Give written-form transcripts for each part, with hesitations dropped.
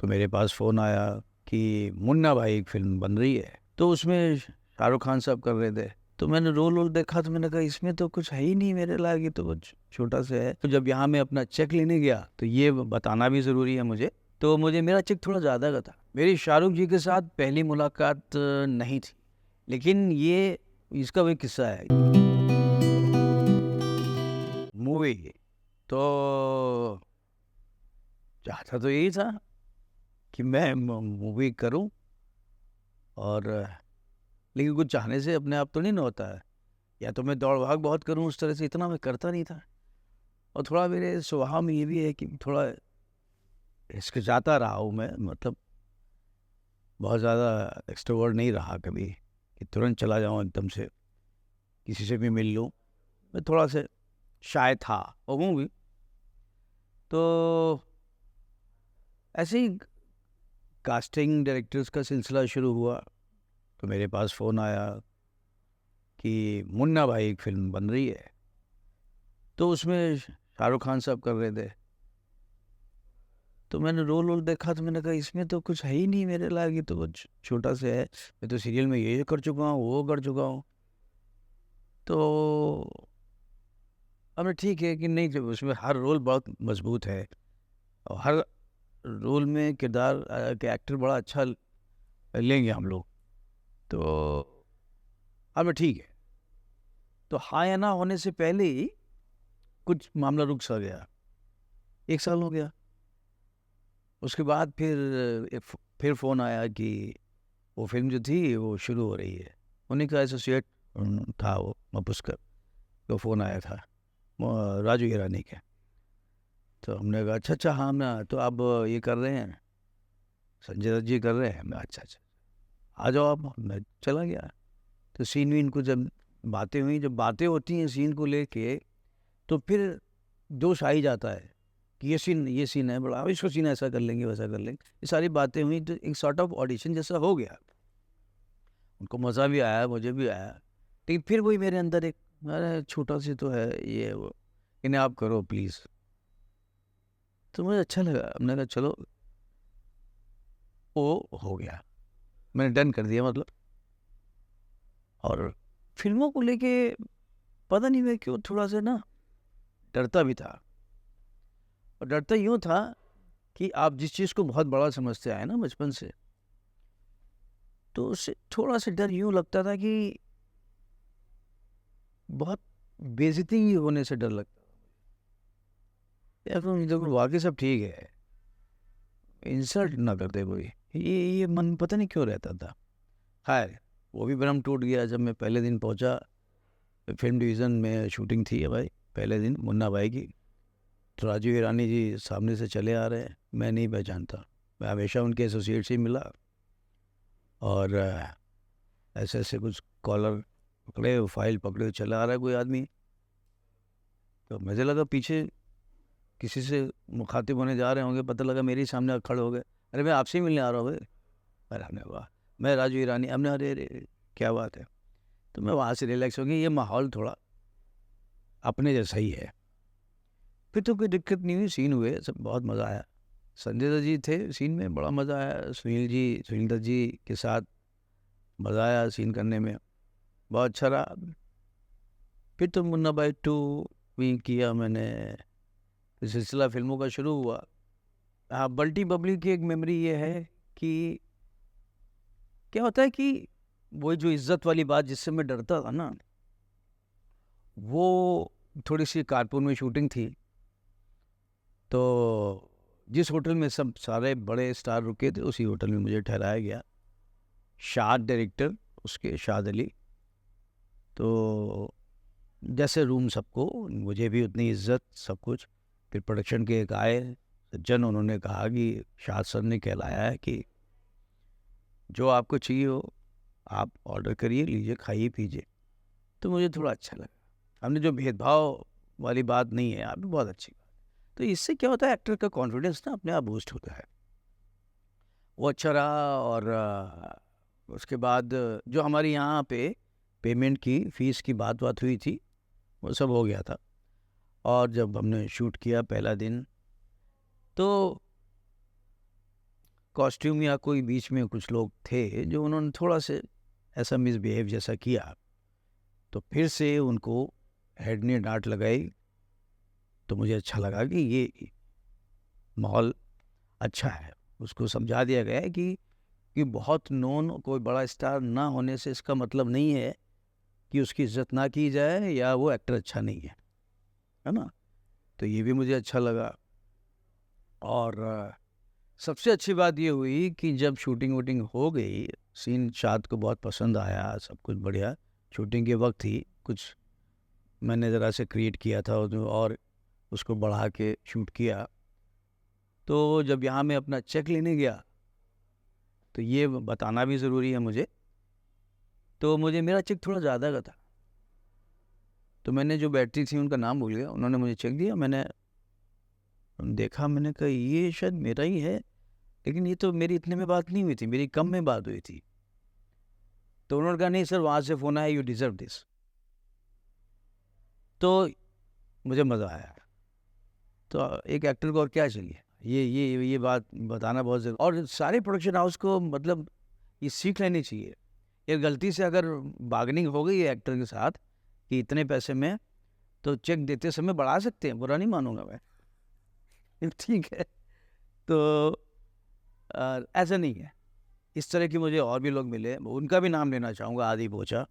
तो मेरे पास फ़ोन आया कि मुन्ना भाई एक फ़िल्म बन रही है, तो उसमें शाहरुख खान साहब कर रहे थे। तो मैंने रोल देखा तो मैंने कहा इसमें तो कुछ है ही नहीं मेरे लायक, ये तो कुछ छोटा सा है। तो जब यहाँ मैं अपना चेक लेने गया तो ये बताना भी ज़रूरी है मुझे, तो मुझे मेरा चेक थोड़ा ज़्यादा का था। मेरी शाहरुख जी के साथ पहली मुलाकात नहीं थी, लेकिन ये इसका भी किस्सा है। मूवी तो चाहता तो यही था कि मैं मूवी करूं, और लेकिन कुछ चाहने से अपने आप तो नहीं ना होता है। या तो मैं दौड़ भाग बहुत करूं उस तरह से, इतना मैं करता नहीं था। और थोड़ा मेरे स्वभाव में ये भी है कि थोड़ा हिचकिचाता रहा हूँ मैं, मतलब बहुत ज़्यादा एक्सट्रोवर्ट नहीं रहा कभी कि तुरंत चला जाऊँ एकदम से किसी से भी मिल लूँ। मैं थोड़ा से शाय था और हूँ भी। तो ऐसे ही कास्टिंग डायरेक्टर्स का सिलसिला शुरू हुआ, तो मेरे पास फ़ोन आया कि मुन्ना भाई एक फ़िल्म बन रही है, तो उसमें शाहरुख खान साहब कर रहे थे। तो मैंने रोल देखा तो मैंने कहा इसमें तो कुछ है ही नहीं मेरे लायक, ये तो कुछ छोटा सा है। मैं तो सीरियल में ये कर चुका हूँ, वो कर चुका हूँ। तो अब ठीक है कि नहीं, जब उसमें हर रोल बहुत मजबूत है और हर रोल में किरदार के एक्टर बड़ा अच्छा लेंगे हम लोग, तो अब ठीक है। तो हाँ या ना होने से पहले ही कुछ मामला रुक सा गया। 1 साल हो गया। उसके बाद फिर फ़ोन आया कि वो फ़िल्म जो थी वो शुरू हो रही है। उन्हीं का एसोसिएट था वो मपुस्कर, तो फ़ोन आया था राजू हिरानी के। तो हमने कहा अच्छा अच्छा, हाँ मैं तो आप ये कर रहे हैं, संजय दत्त जी कर रहे हैं। मैं अच्छा अच्छा, आ जाओ आप। मैं चला गया। तो सीन वीन को जब बातें हुई, जब बातें होती हैं सीन को लेके, तो फिर जोश आ ही जाता है कि ये सीन है बड़ा, अब इसको सीन ऐसा कर लेंगे वैसा कर लेंगे। ये सारी बातें हुई तो एक सॉर्ट ऑफ ऑडिशन जैसा हो गया। उनको मज़ा भी आया, मुझे भी आया। लेकिन फिर वही मेरे अंदर एक, अरे छोटा सी तो है ये वो, इन्हें आप करो प्लीज़। तो मुझे अच्छा लगा, हमने कहा चलो, वो हो गया, मैंने डन कर दिया मतलब। और फिल्मों को लेके पता नहीं मैं क्यों थोड़ा सा ना डरता भी था। और डरता यूँ था कि आप जिस चीज़ को बहुत बड़ा समझते आए ना बचपन से, तो उससे थोड़ा सा डर यूँ लगता था कि बहुत बेइज्जती ही होने से डर लगता था। यार तुम देखो वाकई सब ठीक है, इंसल्ट ना कर दे कोई, ये मन पता नहीं क्यों रहता था। खैर वो भी भ्रम टूट गया जब मैं पहले दिन पहुंचा। फिल्म डिवीज़न में शूटिंग थी है भाई, पहले दिन मुन्ना भाई की। तो राजू हिरानी जी सामने से चले आ रहे हैं, मैं नहीं पहचानता। मैं हमेशा उनके एसोसिएट से ही मिला। और ऐसे ऐसे कुछ कॉलर पकड़े, फाइल पकड़े चला आ रहा है कोई आदमी। तो मुझे लगा पीछे किसी से मुखातिब होने जा रहे होंगे, पता लगा मेरे ही सामने खड़े हो गए। अरे मैं आपसे ही मिलने आ रहा हूँ भाई। अरे हमने वाह, मैं राजू ईरानी। हमने अरे अरे क्या बात है। तो मैं वहाँ से रिलैक्स हो गया, ये माहौल थोड़ा अपने जैसा ही है। फिर तो कोई दिक्कत नहीं हुई, सीन हुए सब, बहुत मज़ा आया। संजय दत्त जी थे सीन में, बड़ा मज़ा आया। सुनील दत्त जी के साथ मज़ा आया सीन करने में, बहुत अच्छा रहा। फिर तो मुन्ना भाई 2 भी किया मैंने। फिर सिलसिला फिल्मों का शुरू हुआ। हाँ, बल्टी बबली की एक मेमोरी ये है कि क्या होता है कि वो जो इज्जत वाली बात जिससे मैं डरता था ना, वो थोड़ी सी कानपुर में शूटिंग थी। तो जिस होटल में सब सारे बड़े स्टार रुके थे उसी होटल में मुझे ठहराया गया। शाद डायरेक्टर उसके, शाद अली। तो जैसे रूम सबको, मुझे भी उतनी इज्जत सब कुछ। फिर प्रोडक्शन के एक आए सज्जन, उन्होंने कहा कि शाद सर ने कहलाया है कि जो आपको चाहिए हो आप ऑर्डर करिए, लीजिए, खाइए पीजिए। तो मुझे थोड़ा अच्छा लगा। हमने जो भेदभाव वाली बात नहीं है, आप भी बहुत अच्छी बात। तो इससे क्या होता है, एक्टर का कॉन्फिडेंस ना अपने आप बूस्ट होता है। वो अच्छा रहा। और उसके बाद जो हमारी यहाँ पे पेमेंट की, फीस की बात हुई थी, वो सब हो गया था। और जब हमने शूट किया पहला दिन, तो कॉस्ट्यूम या कोई बीच में कुछ लोग थे जो उन्होंने थोड़ा से ऐसा मिसबिहेव जैसा किया, तो फिर से उनको हेड ने डांट लगाई। तो मुझे अच्छा लगा कि ये माहौल अच्छा है, उसको समझा दिया गया है कि बहुत नोन कोई बड़ा स्टार ना होने से इसका मतलब नहीं है कि उसकी इज्जत ना की जाए या वो एक्टर अच्छा नहीं है ना। तो ये भी मुझे अच्छा लगा। और सबसे अच्छी बात ये हुई कि जब शूटिंग वूटिंग हो गई, सीन शाद को बहुत पसंद आया, सब कुछ बढ़िया। शूटिंग के वक्त ही कुछ मैंने ज़रा से क्रिएट किया था और उसको बढ़ा के शूट किया। तो जब यहाँ मैं अपना चेक लेने गया, तो ये बताना भी ज़रूरी है मुझे, तो मुझे मेरा चेक थोड़ा ज़्यादा का था। तो मैंने जो बैटरी थी उनका नाम भूल गया, उन्होंने मुझे चेक दिया, मैंने देखा, मैंने कहा ये शायद मेरा ही है, लेकिन ये तो मेरी इतने में बात नहीं हुई थी, मेरी कम में बात हुई थी। तो उन्होंने कहा नहीं सर, वहाँ से फ़ोन आया, यू डिज़र्व दिस। तो मुझे मज़ा आया। तो एक एक्टर को और क्या चाहिए, ये बात बताना बहुत ज़रूरी। और सारे प्रोडक्शन हाउस को मतलब ये सीख लेनी चाहिए। ये गलती से अगर बार्गेनिंग हो गई है एक्टर के साथ कि इतने पैसे में, तो चेक देते समय बढ़ा सकते हैं, बुरा नहीं मानूंगा मैं। ठीक है। तो ऐसा नहीं है। इस तरह के मुझे और भी लोग मिले, उनका भी नाम लेना चाहूँगा। आदि बोचा,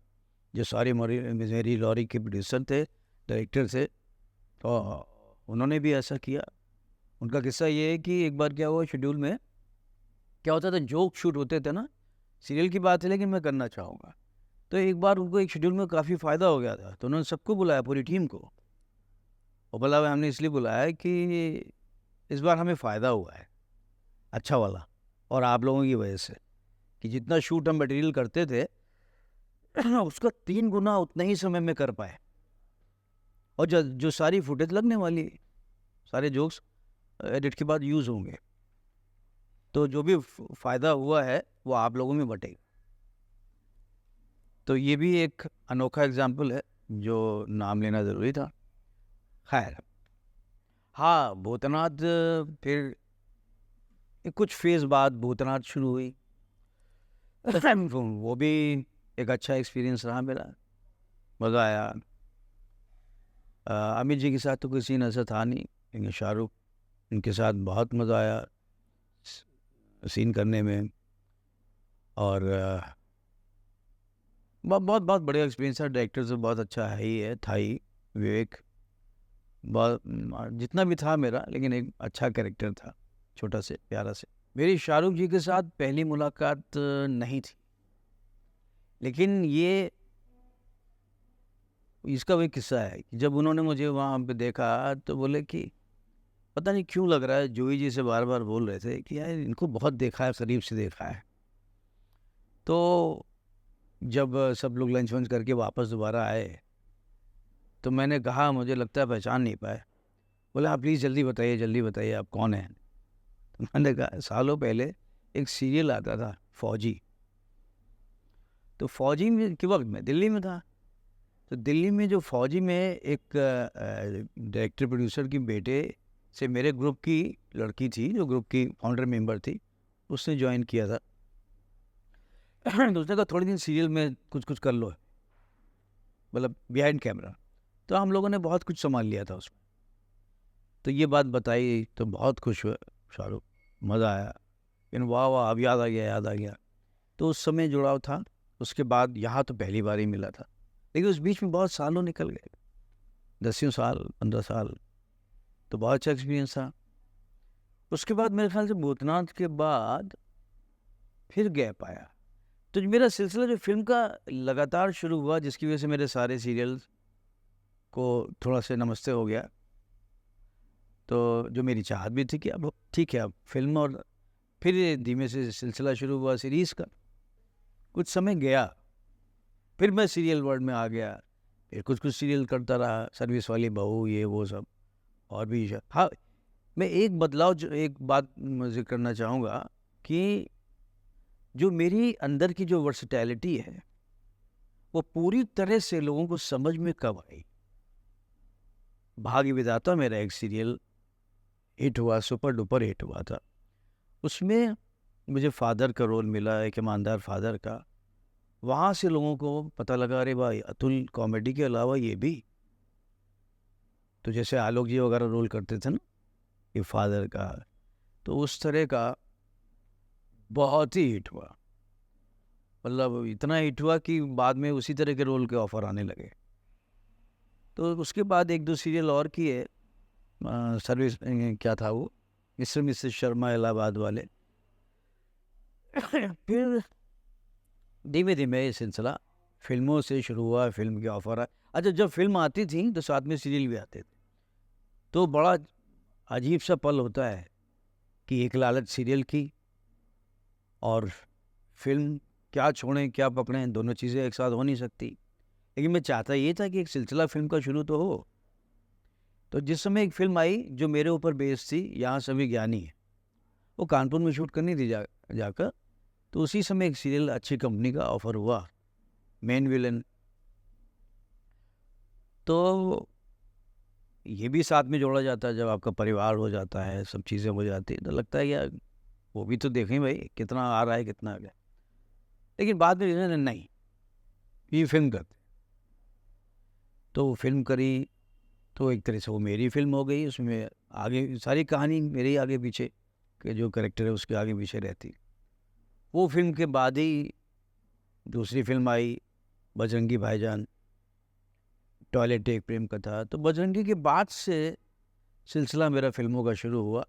जो सारी मेरी लॉरी के प्रोड्यूसर थे, डायरेक्टर थे, तो उन्होंने भी ऐसा किया। उनका किस्सा ये है कि एक बार क्या हुआ, शेड्यूल में क्या होता था, जोक शूट होते थे ना, सीरियल की बात है लेकिन मैं करना चाहूँगा। तो एक बार उनको एक शेड्यूल में काफ़ी फ़ायदा हो गया था, तो उन्होंने सबको बुलाया, पूरी टीम को। और बोला भाई हमने इसलिए बुलाया है कि इस बार हमें फ़ायदा हुआ है अच्छा वाला, और आप लोगों की वजह से, कि जितना शूट हम मटेरियल करते थे उसका 3 गुना उतना ही समय में कर पाए। और जो सारी फुटेज लगने वाली, सारे जोक्स एडिट के बाद यूज़ होंगे, तो जो भी फ़ायदा हुआ है वो आप लोगों में बटेगा। तो ये भी एक अनोखा एग्जाम्पल है जो नाम लेना ज़रूरी था। खैर, हाँ, भूतनाथ, फिर कुछ फेज़ बाद भूतनाथ शुरू हुई। वो भी एक अच्छा एक्सपीरियंस रहा मेरा, मज़ा आया। अमित जी के साथ तो कोई सीन ऐसा था नहीं, लेकिन शाहरुख, उनके साथ बहुत मज़ा आया सीन करने में। और बहुत बहुत बढ़िया एक्सपीरियंस है। डायरेक्टर से बहुत अच्छा है ही है, था ही विवेक, बहुत जितना भी था मेरा, लेकिन एक अच्छा कैरेक्टर था, छोटा से प्यारा से। मेरी शाहरुख जी के साथ पहली मुलाकात नहीं थी, लेकिन ये इसका वही किस्सा है कि जब उन्होंने मुझे वहाँ पे देखा तो बोले कि पता नहीं क्यों लग रहा है, जूही जी से बार बार बोल रहे थे कि यार इनको बहुत देखा है, करीब से देखा है। तो जब सब लोग लंच वंच करके वापस दोबारा आए, तो मैंने कहा मुझे लगता है पहचान नहीं पाए। बोले आप प्लीज़ जल्दी बताइए आप कौन हैं। तो मैंने कहा सालों पहले एक सीरियल आता था फौजी, तो फौजी में के वक्त मैं दिल्ली में था। तो दिल्ली में जो फौजी में एक डायरेक्टर प्रोड्यूसर की बेटे से मेरे ग्रुप की लड़की थी, जो ग्रुप की फाउंडर मेंबर थी, उसने ज्वाइन किया था। तो उसने कहा थोड़े दिन सीरियल में कुछ कुछ कर लो, मतलब बिहाइंड कैमरा। तो हम लोगों ने बहुत कुछ संभाल लिया था उसमें। तो ये बात बताई तो बहुत खुश हुए शाहरुख, मज़ा आया। लेकिन वाह वाह, अब याद आ गया। तो उस समय जुड़ाव था। उसके बाद यहाँ तो पहली बार ही मिला था, लेकिन उस बीच में बहुत सालों निकल गए, 10 साल 15 साल। तो बहुत अच्छा एक्सपीरियंस था। उसके बाद मेरे ख्याल से भूतनाथ के बाद फिर गैप आया। तो मेरा सिलसिला जो फिल्म का लगातार शुरू हुआ, जिसकी वजह से मेरे सारे सीरियल्स को थोड़ा सा नमस्ते हो गया। तो जो मेरी चाहत भी थी कि अब ठीक है, अब फिल्म, और फिर धीमे से सिलसिला शुरू हुआ सीरीज़ का। कुछ समय गया, फिर मैं सीरियल वर्ल्ड में आ गया, फिर कुछ कुछ सीरियल करता रहा, सर्विस वाली बहू, ये वो सब, और भी। हाँ, मैं एक बदलाव, जो एक बात जिक्र करना चाहूँगा कि जो मेरी अंदर की जो वर्सटैलिटी है, वो पूरी तरह से लोगों को समझ में कब आई। भाग्य विधाता मेरा एक सीरियल हिट हुआ, सुपर डुपर हिट हुआ था। उसमें मुझे फादर का रोल मिला, एक ईमानदार फादर का। वहाँ से लोगों को पता लगा, अरे भाई अतुल कॉमेडी के अलावा ये भी। तो जैसे आलोक जी वगैरह रोल करते थे ना, ये फादर का, तो उस तरह का बहुत ही हिट हुआ। मतलब इतना हिट हुआ कि बाद में उसी तरह के रोल के ऑफर आने लगे। तो उसके बाद एक दो सीरियल और किए, सर्विस क्या था वो, मिस्टर मिसेस शर्मा इलाहाबाद वाले। फिर धीमे धीमे ये सिलसिला फिल्मों से शुरू हुआ, फिल्म के ऑफर आए। अच्छा, जब फिल्म आती थी तो साथ में सीरियल भी आते थे, तो बड़ा अजीब सा पल होता है कि एक लालच सीरियल की और फिल्म, क्या छोड़ें क्या पकड़ें, दोनों चीज़ें एक साथ हो नहीं सकती। लेकिन मैं चाहता ये था कि एक सिलसिला फिल्म का शुरू तो हो। तो जिस समय एक फिल्म आई जो मेरे ऊपर बेस्ड थी, यहाँ सभी ज्ञानी है, वो कानपुर में शूट करनी थी जाकर, तो उसी समय एक सीरियल अच्छी कंपनी का ऑफर हुआ, मेन विलन। तो ये भी साथ में जोड़ा जाता है, जब आपका परिवार हो जाता है, सब चीज़ें हो जाती है, तो लगता है यार वो भी तो देखें भाई कितना आ रहा है कितना आ गया। लेकिन बाद में इन्होंने नहीं, ये फिल्म करते, तो वो फिल्म करी, तो एक तरह से वो मेरी फिल्म हो गई। उसमें आगे सारी कहानी मेरे ही आगे पीछे के जो कैरेक्टर है उसके आगे पीछे रहती। वो फिल्म के बाद ही दूसरी फिल्म आई, बजरंगी भाईजान, टॉयलेट एक प्रेम कथा। तो बजरंगी के बाद से सिलसिला मेरा फिल्मों का शुरू हुआ।